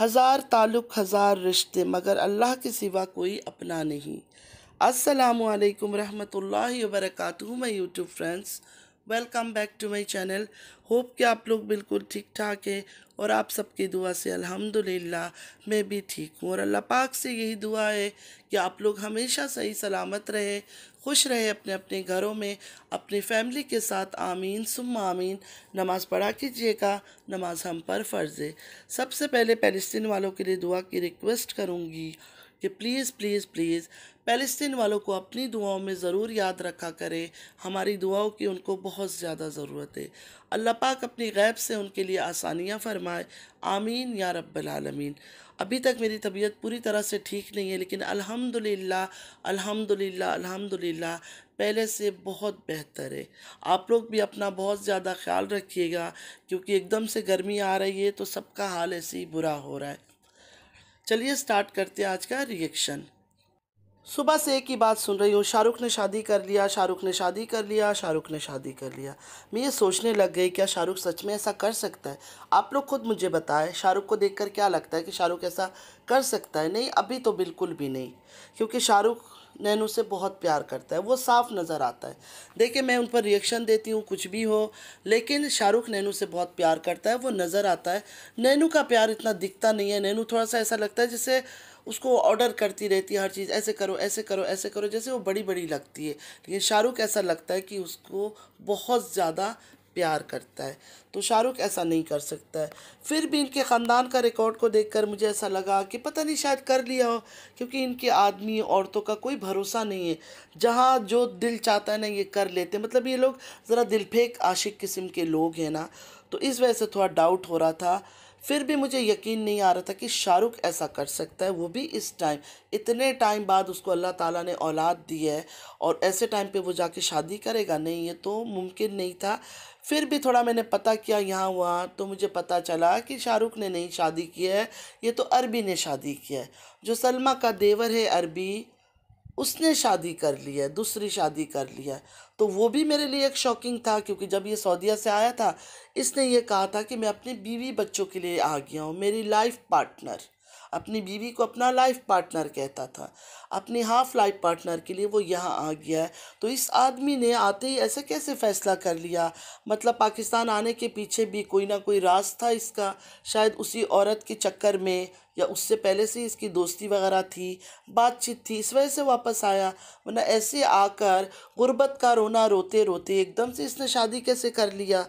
हज़ार ताल्लुक़ हज़ार रिश्ते मगर अल्लाह के सिवा कोई अपना नहीं। अस्सलामु अलैकुम रहमतुल्लाहि व बरकातुहू my YouTube friends, welcome back to my channel. Hope कि आप लोग बिल्कुल ठीक ठाक हैं और आप सबकी दुआ से अल्हम्दुलिल्लाह मैं भी ठीक हूँ। और अल्लाह पाक से यही दुआ है कि आप लोग हमेशा सही सलामत रहे, खुश रहे अपने अपने घरों में, अपनी फैमिली के साथ। आमीन सुम्मा आमीन। नमाज़ पढ़ा कीजिएगा, नमाज हम पर फ़र्ज़ है। सबसे पहले फ़लस्तीन वालों के लिए दुआ की रिक्वेस्ट करूँगी कि प्लीज़ प्लीज़ प्लीज़ फ़लस्तीन वालों को अपनी दुआओं में ज़रूर याद रखा करें। हमारी दुआओं की उनको बहुत ज़्यादा ज़रूरत है। अल्लाह पाक अपनी गैब से उनके लिए आसानियाँ फरमाए। आमीन या रब्बल आलमीन। अभी तक मेरी तबीयत पूरी तरह से ठीक नहीं है, लेकिन अल्हम्दुलिल्लाह अल्हम्दुलिल्लाह अल्हम्दुलिल्लाह पहले से बहुत बेहतर है। आप लोग भी अपना बहुत ज़्यादा ख्याल रखिएगा, क्योंकि एकदम से गर्मी आ रही है तो सबका हाल ऐसे ही बुरा हो रहा है। चलिए स्टार्ट करते हैं आज का रिएक्शन। सुबह से एक ही बात सुन रही हूँ, शाहरुख ने शादी कर लिया, शाहरुख ने शादी कर लिया, शाहरुख ने शादी कर लिया। मैं ये सोचने लग गई, क्या शाहरुख सच में ऐसा कर सकता है? आप लोग खुद मुझे बताएं, शाहरुख को देखकर क्या लगता है कि शाहरुख ऐसा कर सकता है? नहीं, अभी तो बिल्कुल भी नहीं, क्योंकि शाहरुख नैनू से बहुत प्यार करता है, वो साफ नज़र आता है। देखिए, मैं उन पर रिएक्शन देती हूँ कुछ भी हो, लेकिन शाहरुख नैनू से बहुत प्यार करता है, वो नज़र आता है। नैनू का प्यार इतना दिखता नहीं है। नैनू थोड़ा सा ऐसा लगता है जैसे उसको ऑर्डर करती रहती है हर चीज़, ऐसे करो ऐसे करो ऐसे करो, जैसे वो बड़ी बड़ी लगती है। लेकिन शाहरुख ऐसा लगता है कि उसको बहुत ज़्यादा प्यार करता है, तो शाहरुख ऐसा नहीं कर सकता है। फिर भी इनके ख़ानदान का रिकॉर्ड को देखकर मुझे ऐसा लगा कि पता नहीं, शायद कर लिया हो, क्योंकि इनके आदमी औरतों का कोई भरोसा नहीं है। जहाँ जो दिल चाहता है ना, ये कर लेते हैं। मतलब ये लोग ज़रा दिलफेक आशिक किस्म के लोग हैं ना, तो इस वजह से थोड़ा डाउट हो रहा था। फिर भी मुझे यकीन नहीं आ रहा था कि शाहरुख ऐसा कर सकता है, वो भी इस टाइम। इतने टाइम बाद उसको अल्लाह ताला ने औलाद दी है और ऐसे टाइम पे वो जाके शादी करेगा? नहीं, ये तो मुमकिन नहीं था। फिर भी थोड़ा मैंने पता किया यहाँ वहाँ, तो मुझे पता चला कि शाहरुख ने नहीं शादी की है, ये तो अरबी ने शादी किया है। जो सलमा का देवर है अरबी, उसने शादी कर लिया है, दूसरी शादी कर लिया है। तो वो भी मेरे लिए एक शॉकिंग था, क्योंकि जब ये सऊदीया से आया था, इसने ये कहा था कि मैं अपनी बीवी बच्चों के लिए आ गया हूँ, मेरी लाइफ पार्टनर। अपनी बीवी को अपना लाइफ पार्टनर कहता था, अपनी हाफ लाइफ पार्टनर के लिए वो यहाँ आ गया है। तो इस आदमी ने आते ही ऐसे कैसे फ़ैसला कर लिया? मतलब पाकिस्तान आने के पीछे भी कोई ना कोई राज था इसका, शायद उसी औरत के चक्कर में, या उससे पहले से इसकी दोस्ती वगैरह थी, बातचीत थी, इस वजह से वापस आया। वरना ऐसे आकर गुर्बत का रोना रोते रोते एकदम से इसने शादी कैसे कर लिया?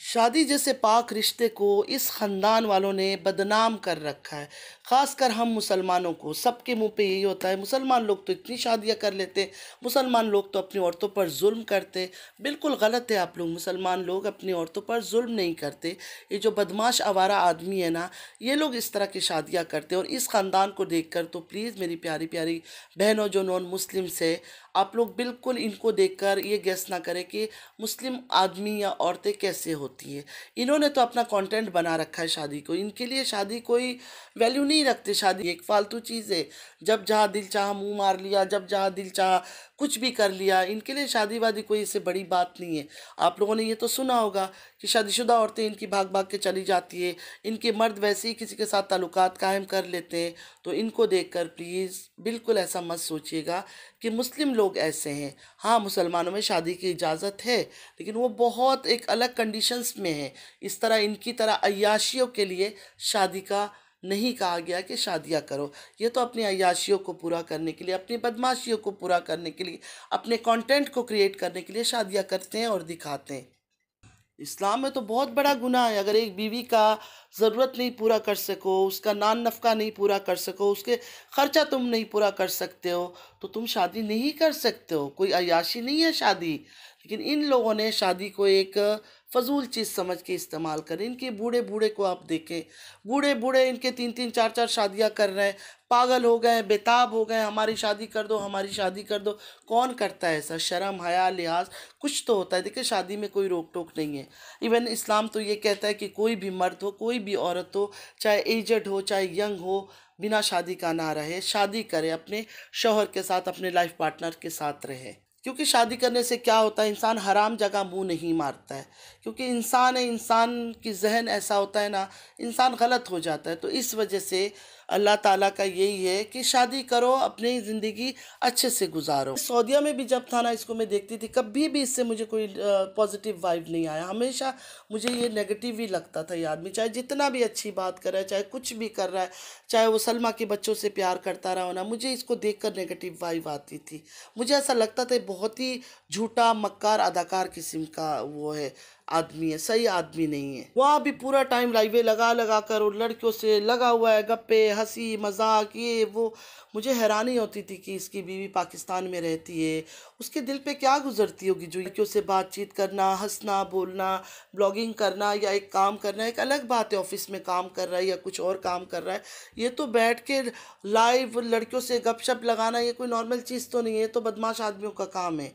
शादी जैसे पाक रिश्ते को इस ख़ानदान वालों ने बदनाम कर रखा है। ख़ासकर हम मुसलमानों को, सबके मुंह पे यही होता है, मुसलमान लोग तो इतनी शादियां कर लेते हैं, मुसलमान लोग तो अपनी औरतों पर जुल्म करते हैं। बिल्कुल गलत है आप लोग, मुसलमान लोग अपनी औरतों पर जुल्म नहीं करते। ये जो बदमाश आवारा आदमी है ना, ये लोग इस तरह की शादियाँ करते हैं। और इस ख़ानदान को देख कर तो प्लीज़ मेरी प्यारी प्यारी बहनों जो नॉन मुस्लिम्स है, आप लोग बिल्कुल इनको देखकर ये गेस ना करें कि मुस्लिम आदमी या औरतें कैसे होती हैं। इन्होंने तो अपना कंटेंट बना रखा है शादी को, इनके लिए शादी कोई वैल्यू नहीं रखते। शादी एक फालतू चीज़ है, जब जहाँ दिल चाहा मुंह मार लिया, जब जहाँ दिल चाहा कुछ भी कर लिया। इनके लिए शादी वादी कोई इससे बड़ी बात नहीं है। आप लोगों ने ये तो सुना होगा कि शादीशुदा औरतें इनकी भाग भाग के चली जाती है, इनके मर्द वैसे ही किसी के साथ ताल्लुकात कायम कर लेते हैं। तो इनको देखकर प्लीज़ बिल्कुल ऐसा मत सोचिएगा कि मुस्लिम लोग ऐसे हैं। हाँ, मुसलमानों में शादी की इजाज़त है, लेकिन वो बहुत एक अलग कंडीशंस में है। इस तरह इनकी तरह अय्याशियों के लिए शादी का नहीं कहा गया कि शादियाँ करो। ये तो अपनी अय्याशियों को पूरा करने के लिए, अपनी बदमाशियों को पूरा करने के लिए, अपने कंटेंट को क्रिएट करने के लिए शादियाँ करते हैं और दिखाते हैं। इस्लाम में तो बहुत बड़ा गुनाह है, अगर एक बीवी का ज़रूरत नहीं पूरा कर सको, उसका नान नफ़का नहीं पूरा कर सको, उसके ख़र्चा तुम नहीं पूरा कर सकते हो, तो तुम शादी नहीं कर सकते हो। कोई अय्याशी नहीं है शादी। लेकिन इन लोगों ने शादी को एक फ़जूल चीज़ समझ के इस्तेमाल करें। इनके बूढ़े बूढ़े को आप देखें, बूढ़े बूढ़े इनके 3 3 4 4 शादियाँ कर रहे हैं, पागल हो गए, बेताब हो गए, हमारी शादी कर दो, हमारी शादी कर दो। कौन करता है ऐसा? शर्म हया लिहाज कुछ तो होता है। देखिए, शादी में कोई रोक टोक नहीं है। इवन इस्लाम तो ये कहता है कि कोई भी मर्द हो, कोई भी औरत हो, चाहे एजड हो चाहे यंग हो, बिना शादी का ना रहे, शादी करे, अपने शौहर के साथ, अपने लाइफ पार्टनर के साथ रहे। क्योंकि शादी करने से क्या होता है, इंसान हराम जगह मुंह नहीं मारता है, क्योंकि इंसान है, इंसान की जहन ऐसा होता है ना, इंसान गलत हो जाता है। तो इस वजह से अल्लाह ताला का यही है कि शादी करो, अपनी ज़िंदगी अच्छे से गुजारो। सऊदीया में भी जब था ना, इसको मैं देखती थी, कभी भी इससे मुझे कोई पॉजिटिव वाइब नहीं आया। हमेशा मुझे ये नेगेटिव ही लगता था। ये आदमी चाहे जितना भी अच्छी बात कर रहा है, चाहे कुछ भी कर रहा है, चाहे वो सलमा के बच्चों से प्यार करता रहा हो ना, मुझे इसको देखकर नेगेटिव वाइब आती थी। मुझे ऐसा लगता था बहुत ही झूठा मक्कार अदाकार किस्म का वो है, आदमी है, सही आदमी नहीं है। वहाँ भी पूरा टाइम लाइवें लगा लगा कर और लड़कियों से लगा हुआ है, गप्पे हंसी मजाक ये वो। मुझे हैरानी होती थी कि इसकी बीवी पाकिस्तान में रहती है, उसके दिल पे क्या गुजरती होगी, जो लड़कियों से बातचीत करना, हंसना बोलना, ब्लॉगिंग करना या एक काम करना एक अलग बात है। ऑफिस में काम कर रहा है या कुछ और काम कर रहा है, ये तो बैठ के लाइव लड़कियों से गपशप लगाना ये कोई नॉर्मल चीज़ तो नहीं है, ये तो बदमाश आदमियों का काम है।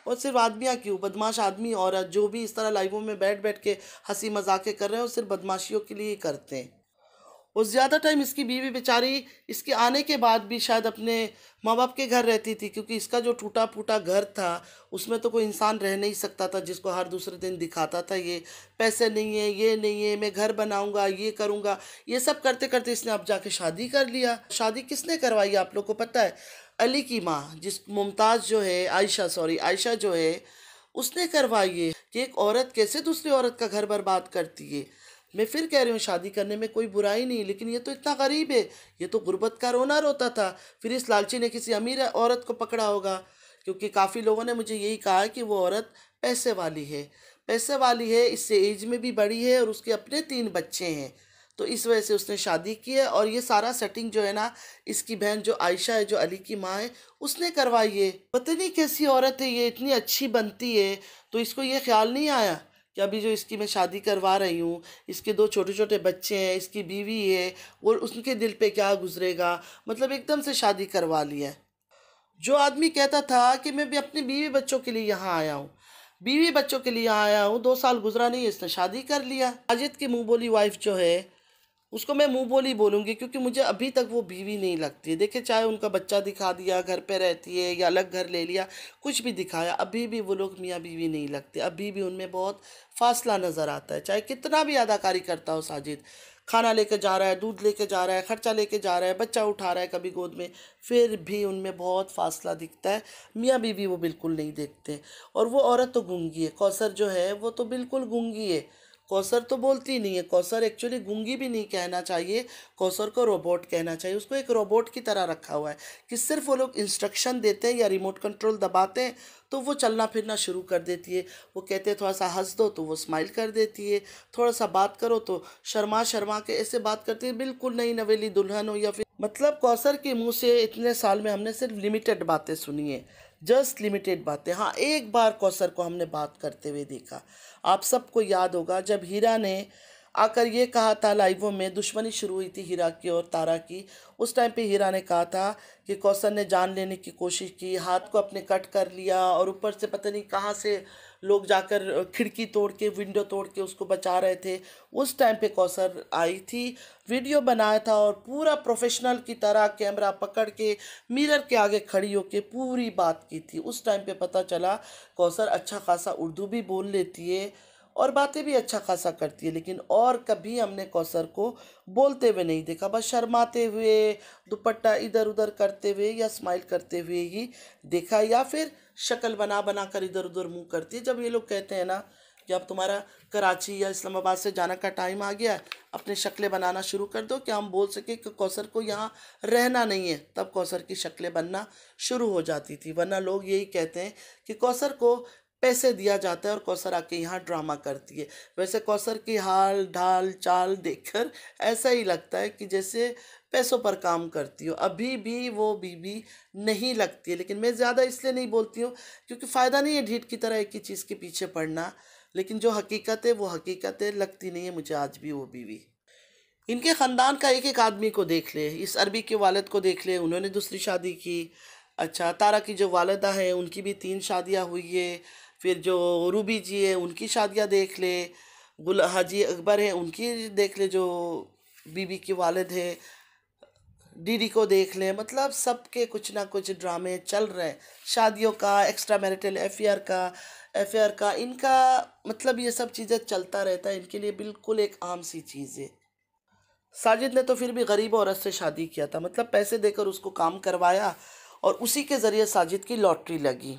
और सिर्फ आदमियाँ क्यों, बदमाश आदमी औरत जो भी इस तरह लाइवों में बैठ बैठ के हंसी मजाके कर रहे हैं, वो सिर्फ बदमाशियों के लिए ही करते हैं। और ज़्यादा टाइम इसकी बीवी बेचारी इसके आने के बाद भी शायद अपने माँ बाप के घर रहती थी, क्योंकि इसका जो टूटा फूटा घर था उसमें तो कोई इंसान रह नहीं सकता था, जिसको हर दूसरे दिन दिखाता था ये पैसे नहीं है, ये नहीं है, मैं घर बनाऊंगा, ये करूंगा। ये सब करते करते इसने अब जाके शादी कर लिया। शादी किसने करवाई आप लोग को पता है? अली की माँ, जिस मुमताज़ जो है, आयशा सॉरी आयशा जो है, उसने करवाई है। कि एक औरत कैसे दूसरी औरत का घर बर्बाद करती है। मैं फिर कह रही हूँ, शादी करने में कोई बुराई नहीं, लेकिन ये तो इतना गरीब है, ये तो गुर्बत का रोना रोता था। फिर इस लालची ने किसी अमीर औरत को पकड़ा होगा, क्योंकि काफ़ी लोगों ने मुझे यही कहा है कि वो औरत पैसे वाली है, पैसे वाली है, इससे एज में भी बड़ी है और उसके अपने 3 बच्चे हैं। तो इस वजह से उसने शादी की है। और ये सारा सेटिंग जो है ना, इसकी बहन जो आयशा है, जो अली की माँ है, उसने करवाई है। पता नहीं कैसी औरत है ये, इतनी अच्छी बनती है। तो इसको ये ख्याल नहीं आया कि अभी जो इसकी मैं शादी करवा रही हूँ, इसके 2 छोटे छोटे बच्चे हैं, इसकी बीवी है, और उसके दिल पे क्या गुजरेगा। मतलब एकदम से शादी करवा लिया है। जो आदमी कहता था कि मैं भी अपने बीवी बच्चों के लिए यहाँ आया हूँ, बीवी बच्चों के लिए यहाँ आया हूँ, 2 साल गुजरा नहीं, इसने शादी कर लिया। अजित की मुंह बोली वाइफ जो है, उसको मैं मुंह बोली बोलूँगी, क्योंकि मुझे अभी तक वो बीवी नहीं लगती है। देखिए, चाहे उनका बच्चा दिखा दिया, घर पे रहती है या अलग घर ले लिया, कुछ भी दिखाया, अभी भी वो लोग मियाँ बीवी नहीं लगते। अभी भी उनमें बहुत फासला नज़र आता है। चाहे कितना भी अदाकारी करता हो साजिद, खाना लेके जा रहा है, दूध लेके जा रहा है, खर्चा लेके जा रहा है, बच्चा उठा रहा है कभी गोद में, फिर भी उनमें बहुत फासला दिखता है। मियाँ बीवी वो बिल्कुल नहीं देखते। और वो औरत तो गूंगी है, कौसर जो है वो तो बिल्कुल गूंगी है। कौसर तो बोलती नहीं है, कौसर एक्चुअली गूंगी भी नहीं कहना चाहिए, कौसर को रोबोट कहना चाहिए। उसको एक रोबोट की तरह रखा हुआ है कि सिर्फ वो लोग इंस्ट्रक्शन देते हैं या रिमोट कंट्रोल दबाते हैं तो वो चलना फिरना शुरू कर देती है। वो कहते हैं थोड़ा सा हंस दो तो वो स्माइल कर देती है, थोड़ा सा बात करो तो शर्मा शर्मा के ऐसे बात करती है, बिल्कुल नई नवेली दुल्हन हो। या फिर मतलब कौसर के मुंह से इतने साल में हमने सिर्फ लिमिटेड बातें सुनी है, जस्ट लिमिटेड बातें। हाँ, एक बार कौसर को हमने बात करते हुए देखा। आप सबको याद होगा जब हीरा ने आकर ये कहा था, लाइवों में दुश्मनी शुरू हुई थी हीरा की और तारा की, उस टाइम पे हीरा ने कहा था कि कौसर ने जान लेने की कोशिश की, हाथ को अपने कट कर लिया, और ऊपर से पता नहीं कहाँ से लोग जाकर खिड़की तोड़ के, विंडो तोड़ के उसको बचा रहे थे। उस टाइम पे कौसर आई थी, वीडियो बनाया था, और पूरा प्रोफेशनल की तरह कैमरा पकड़ के मिरर के आगे खड़ी होके पूरी बात की थी। उस टाइम पे पता चला कौसर अच्छा खासा उर्दू भी बोल लेती है और बातें भी अच्छा खासा करती है। लेकिन और कभी हमने कौसर को बोलते हुए नहीं देखा, बस शर्माते हुए, दुपट्टा इधर उधर करते हुए या स्माइल करते हुए ही देखा, या फिर शक्ल बना बना कर इधर उधर मुंह करती है। जब ये लोग कहते हैं ना कि अब तुम्हारा कराची या इस्लामाबाद से जाने का टाइम आ गया, अपने शक्लें बनाना शुरू कर दो कि हम बोल सके कि कौसर को यहाँ रहना नहीं है, तब कौसर की शक्लें बनना शुरू हो जाती थी। वरना लोग यही कहते हैं कि कौसर को पैसे दिया जाता है और कौसर आके यहाँ ड्रामा करती है। वैसे कौसर की हाल ढाल चाल देखकर ऐसा ही लगता है कि जैसे पैसों पर काम करती हो। अभी भी वो बीबी नहीं लगती है, लेकिन मैं ज़्यादा इसलिए नहीं बोलती हूँ क्योंकि फ़ायदा नहीं है ढीठ की तरह एक ही चीज़ के पीछे पड़ना। लेकिन जो हकीकत है वो हकीकत है, लगती नहीं है मुझे आज भी वो बीवी। इनके ख़ानदान का एक एक आदमी को देख ले, इस अरबी के वालिद को देख ले, उन्होंने दूसरी शादी की। अच्छा, तारा की जो वालिदा है उनकी भी 3 शादियाँ हुई है। फिर जो रूबी जी है उनकी शादियाँ देख ले, गुल हाजी अकबर हैं उनकी देख ले, जो बीबी के वालिद है। डीडी को देख लें, मतलब सबके कुछ ना कुछ ड्रामे चल रहे हैं। शादियों का, एक्स्ट्रा मैरिटल अफेयर का इनका मतलब ये सब चीज़ें चलता रहता है, इनके लिए बिल्कुल एक आम सी चीज़ है। साजिद ने तो फिर भी गरीब औरत से शादी किया था, मतलब पैसे देकर उसको काम करवाया और उसी के ज़रिए साजिद की लॉटरी लगी।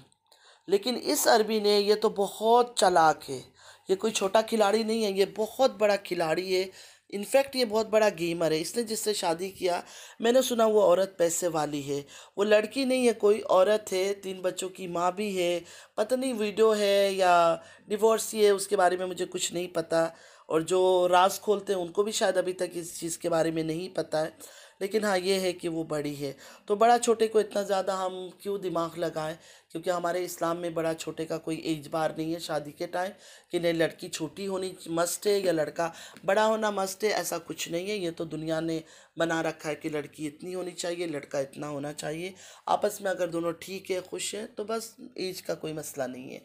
लेकिन इस अरबी ने, ये तो बहुत चालाक है, ये कोई छोटा खिलाड़ी नहीं है, ये बहुत बड़ा खिलाड़ी है। इनफैक्ट ये बहुत बड़ा गेमर है। इसने जिससे शादी किया, मैंने सुना वो औरत पैसे वाली है। वो लड़की नहीं है, कोई औरत है, 3 बच्चों की माँ भी है। पता नहीं वीडियो है या डिवोर्सी है, उसके बारे में मुझे कुछ नहीं पता। और जो राज खोलते हैं उनको भी शायद अभी तक इस चीज़ के बारे में नहीं पता है। लेकिन हाँ, ये है कि वो बड़ी है। तो बड़ा छोटे को इतना ज़्यादा हम क्यों दिमाग लगाएं, क्योंकि हमारे इस्लाम में बड़ा छोटे का कोई एज बार नहीं है शादी के टाइम, कि नहीं लड़की छोटी होनी मस्ट है या लड़का बड़ा होना मस्ट है, ऐसा कुछ नहीं है। ये तो दुनिया ने बना रखा है कि लड़की इतनी होनी चाहिए, लड़का इतना होना चाहिए। आपस में अगर दोनों ठीक है, खुश है, तो बस एज का कोई मसला नहीं है।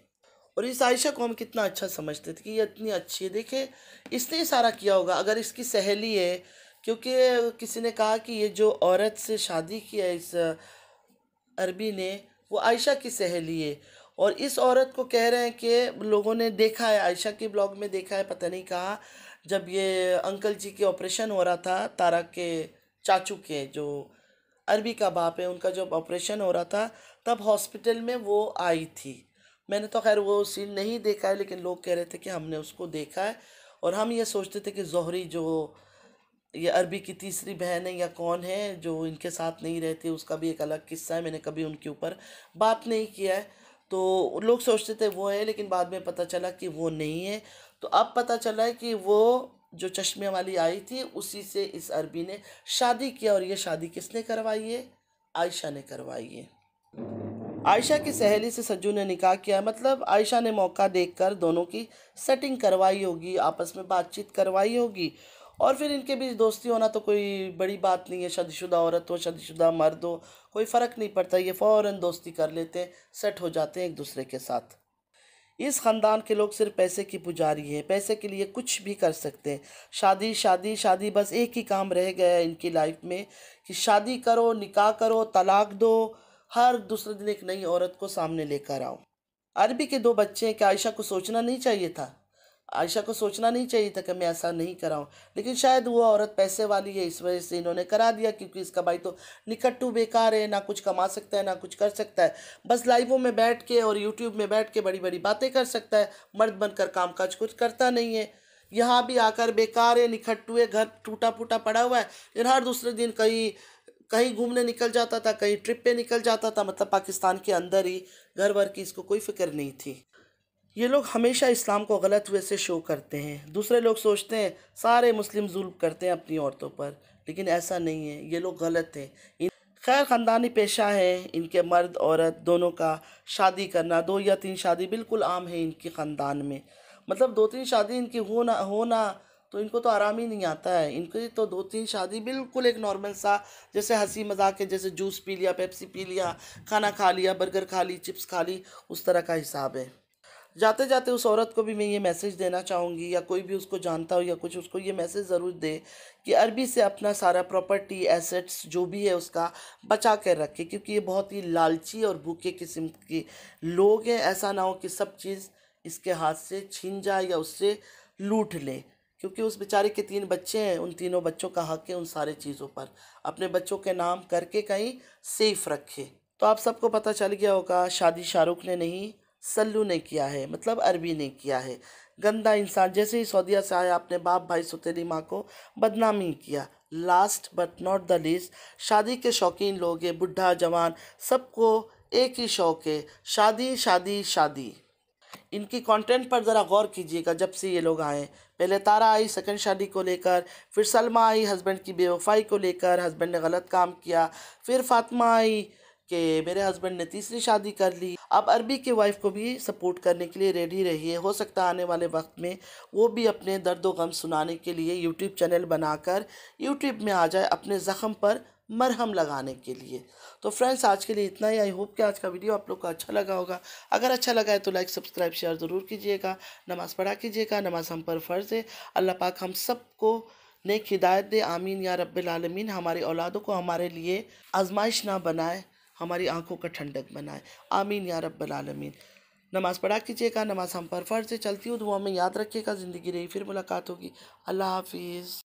और इस आयशा को हम कितना अच्छा समझते थे कि ये इतनी अच्छी है। देखिए, इसने ही सारा किया होगा, अगर इसकी सहेली है, क्योंकि किसी ने कहा कि ये जो औरत से शादी किया है इस अरबी ने, वो आयशा की सहेली है। और इस औरत को कह रहे हैं कि लोगों ने देखा है, आयशा के ब्लॉग में देखा है, पता नहीं कहाँ, जब ये अंकल जी के ऑपरेशन हो रहा था, तारा के चाचू के, जो अरबी का बाप है, उनका जब ऑपरेशन हो रहा था, तब हॉस्पिटल में वो आई थी। मैंने तो खैर वो सीन नहीं देखा है, लेकिन लोग कह रहे थे कि हमने उसको देखा है। और हम ये सोचते थे कि जोहरी, जो ये अरबी की तीसरी बहन है या कौन है जो इनके साथ नहीं रहती, उसका भी एक अलग किस्सा है, मैंने कभी उनके ऊपर बात नहीं किया है। तो लोग सोचते थे वो है, लेकिन बाद में पता चला कि वो नहीं है। तो अब पता चला है कि वो जो चश्मे वाली आई थी, उसी से इस अरबी ने शादी किया। और ये शादी किसने करवाई है? आयशा ने करवाई है। आयशा की सहेली से सज्जू ने निकाह किया, मतलब आयशा ने मौका देखकर दोनों की सेटिंग करवाई होगी, आपस में बातचीत करवाई होगी। और फिर इनके बीच दोस्ती होना तो कोई बड़ी बात नहीं है। शादीशुदा औरत हो, शादीशुदा मर्द हो, कोई फ़र्क नहीं पड़ता, ये फ़ौरन दोस्ती कर लेते हैं, सेट हो जाते हैं एक दूसरे के साथ। इस ख़ानदान के लोग सिर्फ पैसे की पुजारी हैं, पैसे के लिए कुछ भी कर सकते हैं। शादी शादी शादी, बस एक ही काम रह गया है इनकी लाइफ में कि शादी करो, निकाह करो, तलाक दो, हर दूसरे दिन एक नई औरत को सामने लेकर आओ। अरबी के 2 बच्चे हैं, क्या आयशा को सोचना नहीं चाहिए था? आयशा को सोचना नहीं चाहिए था कि मैं ऐसा नहीं कराऊं। लेकिन शायद वो औरत पैसे वाली है, इस वजह से इन्होंने करा दिया, क्योंकि इसका भाई तो निकट्टू बेकार है, ना कुछ कमा सकता है ना कुछ कर सकता है, बस लाइवों में बैठ के और यूट्यूब में बैठ के बड़ी बड़ी बातें कर सकता है, मर्द बनकर काम काज कुछ करता नहीं है। यहाँ भी आकर बेकार है, निखट्टू है, घर टूटा फूटा पड़ा हुआ है, लेकिन हर दूसरे दिन कहीं कहीं घूमने निकल जाता था, कहीं ट्रिप पे निकल जाता था, मतलब पाकिस्तान के अंदर ही, घर भर की इसको कोई फिक्र नहीं थी। ये लोग हमेशा इस्लाम को गलत वे से शो करते हैं। दूसरे लोग सोचते हैं सारे मुस्लिम जुल्म करते हैं अपनी औरतों पर, लेकिन ऐसा नहीं है, ये लोग गलत हैं। खैर, ख़ानदानी पेशा है इनके, मर्द औरत दोनों का शादी करना, 2 या 3 शादी बिल्कुल आम है इनके ख़ानदान में। मतलब 2-3 शादी इनकी होना होना तो इनको तो आराम ही नहीं आता है। इनकी तो 2-3 शादी बिल्कुल एक नॉर्मल सा, जैसे हंसी मजाक है, जैसे जूस पी लिया, पेप्सी पी लिया, खाना खा लिया, बर्गर खा ली, चिप्स खा ली, उस तरह का हिसाब है। जाते जाते उस औरत को भी मैं ये मैसेज देना चाहूँगी, या कोई भी उसको जानता हो या कुछ, उसको ये मैसेज ज़रूर दे कि अरबी से अपना सारा प्रॉपर्टी, एसेट्स जो भी है उसका बचा कर रखे, क्योंकि ये बहुत ही लालची और भूखे किस्म के लोग हैं। ऐसा ना हो कि सब चीज़ इसके हाथ से छीन जाए या उससे लूट ले, क्योंकि उस बेचारे के 3 बच्चे हैं, उन तीनों बच्चों का हक है उन सारे चीज़ों पर। अपने बच्चों के नाम करके कहीं सेफ रखे। तो आप सबको पता चल गया होगा, शादी शाहरुख ने नहीं, सल्लू ने किया है, मतलब अरबी ने किया है। गंदा इंसान, जैसे ही सऊदीया से आया, अपने बाप भाई सौतेली माँ को बदनामी किया। Last but not the least, शादी के शौकीन लोग हैं, बुढ़ा जवान, सबको एक ही शौक है, शादी शादी शादी। इनकी कंटेंट पर ज़रा गौर कीजिएगा। जब से ये लोग आए, पहले तारा आई सेकंड शादी को लेकर, फिर सलमा आई हस्बैंड की बेवफाई को लेकर, हस्बैंड ने गलत काम किया, फिर फातिमा आई कि मेरे हस्बैंड ने तीसरी शादी कर ली। अब अरबी के वाइफ को भी सपोर्ट करने के लिए रेडी रहिए। हो सकता है आने वाले वक्त में वो भी अपने दर्द व गम सुनाने के लिए यूट्यूब चैनल बनाकर यूट्यूब में आ जाए, अपने ज़ख्म पर मरहम लगाने के लिए। तो फ्रेंड्स, आज के लिए इतना ही। आई होप कि आज का वीडियो आप लोग को अच्छा लगा होगा। अगर अच्छा लगा है तो लाइक सब्सक्राइब शेयर ज़रूर कीजिएगा। नमाज़ पढ़ा कीजिएगा, नमाज हम पर फ़र्ज़ है। अल्लाह पाक हम सबको नेक हिदायत दे, आमीन या रब्बिल आलमीन। हमारी औलादों को हमारे लिए आजमाइश ना बनाए, हमारी आंखों का ठंडक बनाए, आमीन या रब्बिल आलमीन। नमाज़ पढ़ा कीजिएगा, नमाज़ हम पर फ़र्ज़ है। चलती हूँ, दुआ में याद रखिएगा। ज़िंदगी रही फिर मुलाकात होगी। अल्लाह हाफिज़।